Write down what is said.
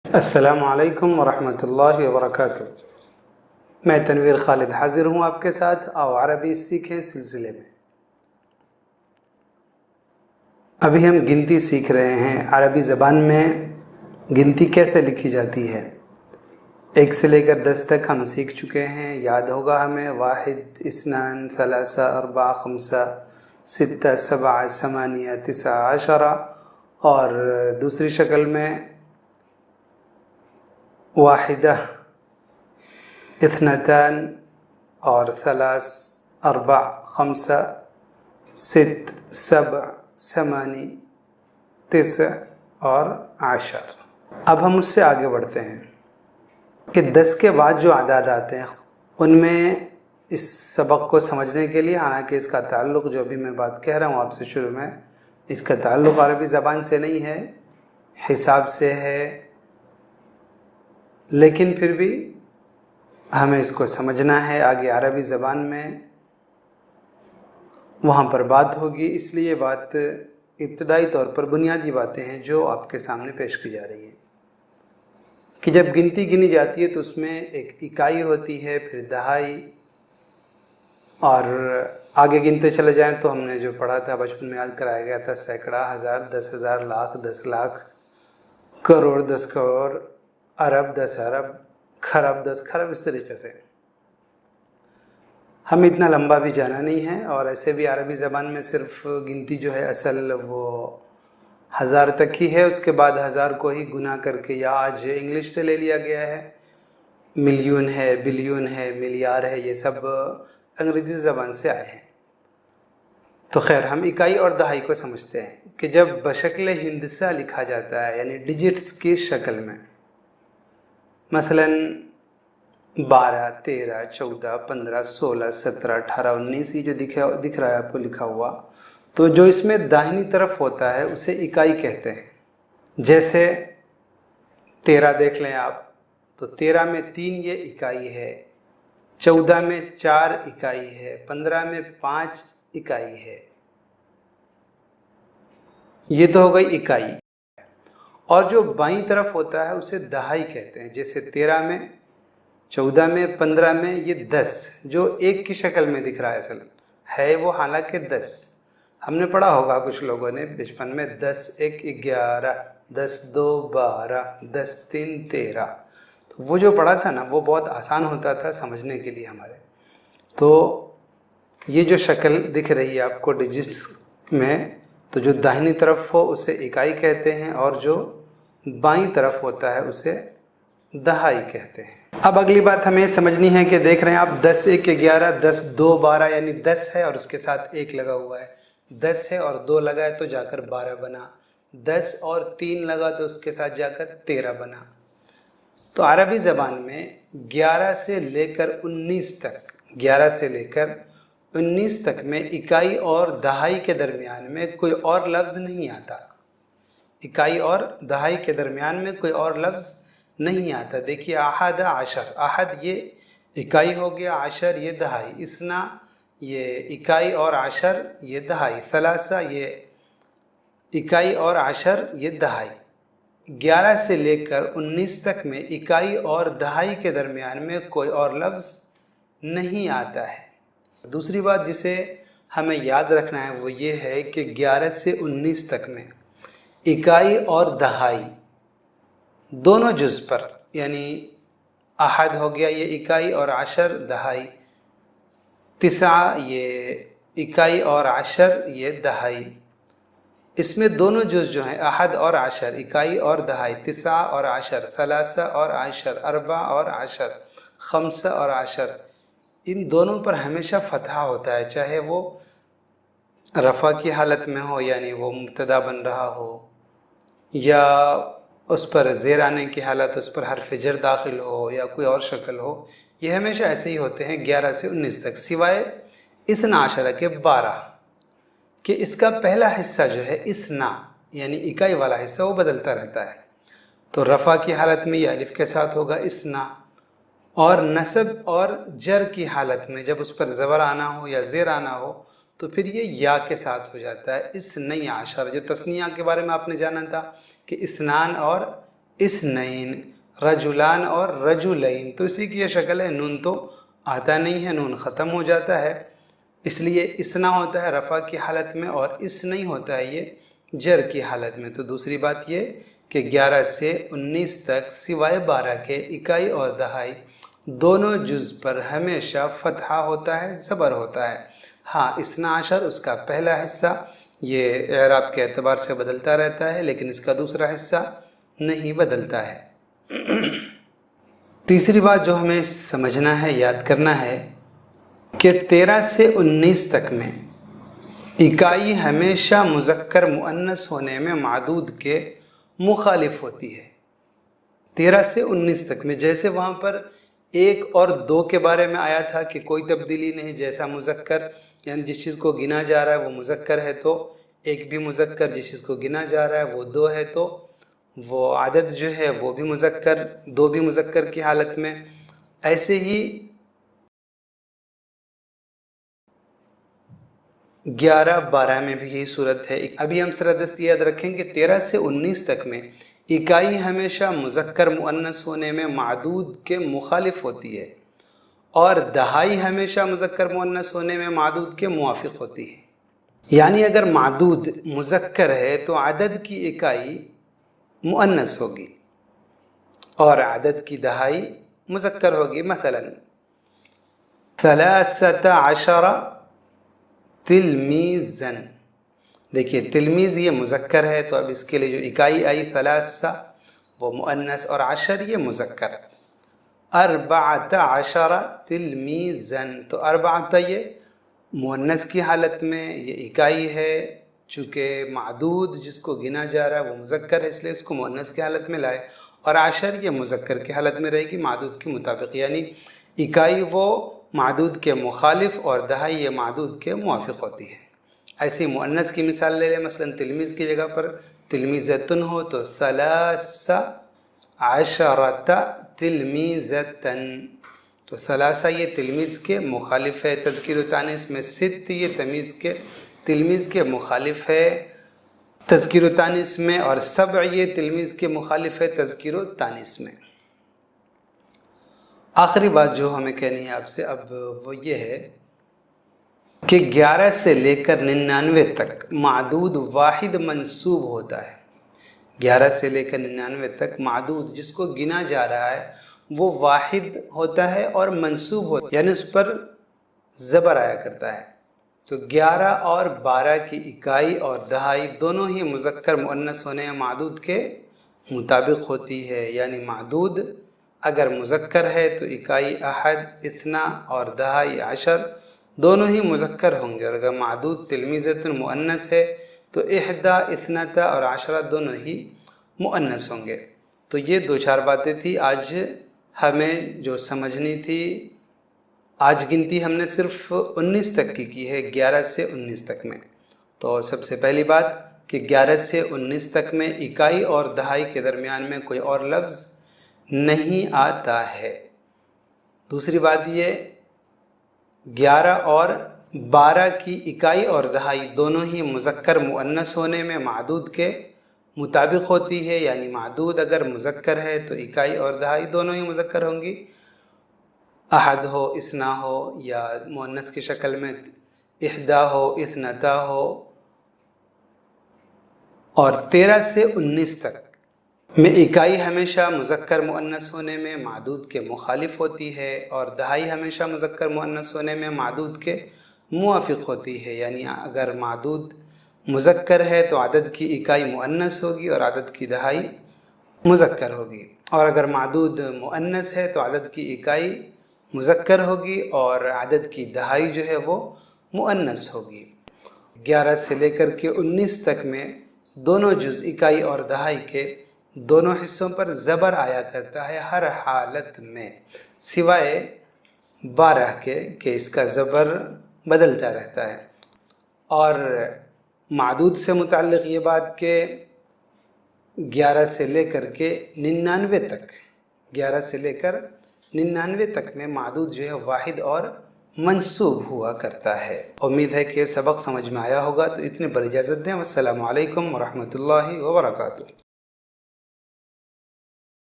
السلام علیکم ورحمۃ اللہ وبرکاتہ۔ میں تنویر خالد حاضر ہوں آپ کے ساتھ آؤ عربی سیکھیں سلسلے میں۔ ابھی ہم گنتی سیکھ رہے ہیں۔ عربی زبان میں گنتی کیسے لکھی جاتی ہے، 1 سے لے کر 10 تک ہم سیکھ چکے ہیں، یاد ہوگا ہمیں 1 2 3 4 5 6 7 8 9 10 اور دوسری شکل میں 1 2 اور 3 4 5 6 7 8 9 اور 10۔ اب ہم اس سے آگے بڑھتے ہیں کہ 10 کے بعد جو اعداد آتے ہیں ان میں اس سبق کو سمجھنے کے لیے، حالانکہ اس کا تعلق جو بھی میں بات کہہ رہا ہوں آپ سے شروع میں، اس کا تعلق عربی زبان سے نہیں ہے، حساب سے ہے، لیکن پھر بھی ہمیں اس کو سمجھنا ہے۔ آگے عربی زبان میں وہاں پر بات ہوگی، اس لیے بات ابتدائی طور پر بنیادی باتیں ہیں جو آپ کے سامنے پیش کی جا رہی ہیں کہ جب گنتی گنی جاتی ہے تو اس میں ایک اکائی ہوتی ہے، پھر دہائی، اور آگے گنتے چلے جائیں تو ہم نے جو پڑھا تھا بچپن میں یاد کرایا گیا تھا، سینکڑا، ہزار، 10,000، لاکھ، 10 لاکھ، کروڑ، 10 کروڑ، ارب، 10 ارب، کھرب، 10 کھرب، اس طریقے سے۔ ہم اتنا لمبا بھی جانا نہیں ہے، اور ایسے بھی عربی زبان میں صرف گنتی جو ہے اصل وہ 1000 تک ہی ہے، اس کے بعد 1000 کو ہی گنا کر کے، یا آج انگلش سے لے لیا گیا ہے، ملین ہے، بلین ہے، ملیار ہے، یہ سب انگریزی زبان سے آئے ہیں۔ تو خیر، ہم اکائی اور دہائی کو سمجھتے ہیں کہ جب بشکل ہندسہ لکھا جاتا ہے، یعنی ڈیجٹس کی شکل میں، مثلاً 12 13 14 15 16 17 18 19، یہ جو دکھ رہا ہے آپ کو لکھا ہوا، تو جو اس میں داہنی طرف ہوتا ہے اسے اکائی کہتے ہیں۔ جیسے 13 دیکھ لیں آپ، تو 13 میں 3 یہ اکائی ہے، 14 میں 4 اکائی ہے، 15 میں 5 اکائی ہے، یہ تو ہو گئی اکائی۔ اور جو بائیں طرف ہوتا ہے اسے دہائی کہتے ہیں، جیسے 13 میں، 14 میں، 15 میں، یہ 10 جو ایک کی شکل میں دکھ رہا ہے، اصل ہے وہ حالانکہ 10۔ ہم نے پڑھا ہوگا کچھ لوگوں نے بچپن میں، 10 1 11، 10 2 12، 10 3 13، تو وہ جو پڑھا تھا نا وہ بہت آسان ہوتا تھا سمجھنے کے لیے ہمارے۔ تو یہ جو شکل دکھ رہی ہے آپ کو ڈیجٹس میں، تو جو داہنی طرف ہو اسے اکائی کہتے ہیں، اور جو بائیں طرف ہوتا ہے اسے دہائی کہتے ہیں۔ اب اگلی بات ہمیں سمجھنی ہے کہ دیکھ رہے ہیں آپ 10 1 11، 10 2 12، یعنی 10 ہے اور اس کے ساتھ 1 لگا ہوا ہے، 10 ہے اور 2 لگا ہے تو جا کر 12 بنا، 10 اور 3 لگا تو اس کے ساتھ جا کر 13 بنا۔ تو عربی زبان میں 11 سے لے کر 19 تک، 11 سے لے کر 19 تک میں اکائی اور دہائی کے درمیان میں کوئی اور لفظ نہیں آتا، اکائی اور دہائی کے درمیان میں کوئی اور لفظ نہیں آتا۔ دیکھیے، احد، عشر، احد یہ اکائی ہو گیا، عشر یہ دہائی، اثنا یہ اکائی اور عشر یہ دہائی، ثلاثہ یہ اکائی اور عشر یہ دہائی۔ 11 سے لے کر 19 تک میں اکائی اور دہائی کے درمیان میں کوئی اور لفظ نہیں آتا ہے۔ دوسری بات جسے ہمیں یاد رکھنا ہے وہ یہ ہے کہ 11 سے 19 تک میں اکائی اور دہائی دونوں جز پر، یعنی احد ہو گیا یہ اکائی اور عشر دہائی، 9 یہ اکائی اور عشر یہ دہائی، اس میں دونوں جز جو ہیں احد اور عشر، اکائی اور دہائی، 9 اور عشر، 3 اور عشر، 4 اور عشر، 5 اور عشر، ان دونوں پر ہمیشہ فتحہ ہوتا ہے، چاہے وہ رفع کی حالت میں ہو، یعنی وہ مبتدا بن رہا ہو، یا اس پر زیر آنے کی حالت، اس پر حرف جر داخل ہو، یا کوئی اور شکل ہو، یہ ہمیشہ ایسے ہی ہوتے ہیں 11 سے 19 تک، سوائے 12 کے 12 کہ اس کا پہلا حصہ جو ہے اثنا، یعنی اکائی والا حصہ، وہ بدلتا رہتا ہے۔ تو رفع کی حالت میں یہ الف کے ساتھ ہوگا اثنا، اور نصب اور جر کی حالت میں جب اس پر زبر آنا ہو یا زیر آنا ہو تو پھر یہ یا کے ساتھ ہو جاتا ہے، اثنی عشر، جو تثنیہ کے بارے میں آپ نے جانا تھا کہ اثنان اور इसनैन, रजुलान और रजुलैन। तो इसी की ये शक्ल है। नून तो आता नहीं है, नून ख़त्म हो जाता है, इसलिए इसना होता है रफ़ा की हालत में और इस नहीं होता है ये जर की हालत में। तो दूसरी बात ये कि 11 से 19 तक सिवाय 12 के इकाई और दहाई दोनों जुज़ पर हमेशा फतहा होता है, ज़बर होता है। हाँ, इसना आशर उसका पहला हिस्सा ये एराब के एतबार से बदलता रहता है, लेकिन इसका दूसरा हिस्सा नहीं बदलता है। तीसरी बात जो हमें समझना है, याद करना है कि 13 से 19 तक में इकाई हमेशा मुज़क्कर मुअन्नस होने में मादूद के मुखालिफ होती है। 13 से 19 तक में, जैसे वहाँ पर 1 और 2 के बारे में आया था कि कोई तब्दीली नहीं, जैसा मुज़क्कर यानी जिस चीज़ को गिना जा रहा है वो मुज़क्कर है तो एक भी मुज़क्कर, जिस चीज़ को गिना जा रहा है वो 2 है तो वो आदद जो है वो भी मुज़क्कर, 2 भी मुज़क्कर की हालत में। ऐसे ही 11-12 में भी यही सूरत है। अभी हम सरदस्ती याद रखें कि 13 से 19 तक में इकाई हमेशा मुज़क्कर मुअन्नस होने में मादूद के मुखालिफ होती है और दहाई हमेशा मुज़क्कर मुअन्नस होने में मादूद के मुवाफिक होती है। यानी अगर मादूद मुज़क्कर है तो आदद की इकाई मुअन्नस होगी और आदद की दहाई मुज़क्कर होगी। मसलन 13 तिलमीज़न, देखिए तिलमीज़ ये मुज़क्कर है तो अब इसके लिए जो इकाई आई 13 वो मुअन्नस और 10 ये मुज़क्कर। 14 तिलमीज़न, तो 14 ये मुअन्नस की हालत में ये इकाई है, चूँकि मादूद जिसको गिना जा रहा है वो मुज़क्कर है इसलिए इसको मुअन्नस की हालत में लाए, और 10 ये मुज़क्कर की हालत में रहेगी मादूद के मुताबिक, यानी इकाई वो मादूद के मुखालिफ और दहाई ये मादूद के मुवाफिक होती है। ऐसी मुअन्नस की मिसाल ले लें, मसलन तिलमीज़ की जगह पर तिलमीज़तुन हो तो 13 तिलमीज़तन, तो 13 ये तिलमीज़ के मुखालिफ है तज़कीर व तानीस में, 6 ये तमीज़ के तिलमीज़ के मुखालिफ है तज़कीर व तानीस में, और 7 ये तिलमीज़ के मुखालिफ है तज़कीर व तानीस में। आखिरी बात जो हमें कहनी है आपसे अब वो ये है कि 11 से लेकर 99 तक मादूद वाहिद मंसूब होता है। 11 से लेकर 99 तक मादूद जिसको गिना जा रहा है वो वाहिद होता है और मंसूब होता है, यानी उस पर ज़बर आया करता है। तो 11 और 12 की इकाई और दहाई दोनों ही मुज़क्कर मुअन्नस होने मादूद के मुताबिक होती है, यानी मादूद अगर मुज़क्कर है तो इकाई अहद, इतना और दहाई 10 दोनों ही मुज़क्कर होंगे, और अगर मादूद तिलमीज़तुन मुअन्नस है तो 11, 12 और 10 दोनों ही मुअन्नस होंगे। तो ये 2-4 बातें थी आज हमें जो समझनी थी। आज गिनती हमने सिर्फ 19 तक की है, 11 से 19 तक में। तो सबसे पहली बात कि 11 से 19 तक में इकाई और दहाई के दरमियान में कोई और लफ्ज़ नहीं आता है। दूसरी बात ये 11 और 12 की इकाई और दहाई दोनों ही मुज़क्कर मुअन्नस होने में मादूद के मुताबिक होती है, यानी मादूद अगर मुज़क्कर है तो इकाई और दहाई दोनों ही मुज़क्कर होंगी, अहद हो, इसना हो, या मुअन्नस की शक्ल में इहदा हो, इथनता हो। और 13 से 19 तक में इकाई हमेशा मुज़क्कर मुअन्नस होने में मादूद के मुखालिफ होती है और दहाई हमेशा मुज़क्कर मुअन्नस होने में मादूद के मुवाफिक होती है, यानी अगर मादूद मुज़क्कर है तो आदद की इकाई मुअन्नस होगी और आदद की दहाई मुज़क्कर होगी, और अगर मादूद मुअन्नस है तो आदद की इकाई मुज़क्कर होगी और आदद की दहाई जो है वो मुअन्नस होगी। 11 से लेकर के 19 तक में दोनों जुज़ इकाई और दहाई के दोनों हिस्सों पर ज़बर आया करता है हर हालत में, सिवाय 12 के इसका ज़बर बदलता रहता है। और मादूद से मुताल्लिक़ ये बात के 11 से लेकर के 99 तक, 11 से लेकर 99 तक में मादूद जो है वाहिद और मंसूब हुआ करता है। उम्मीद है कि सबक समझ में आया होगा। तो इतने पर इजाज़त दें। वस्सलामु अलैकुम वरहमतुल्लाहि वबरकातुहू।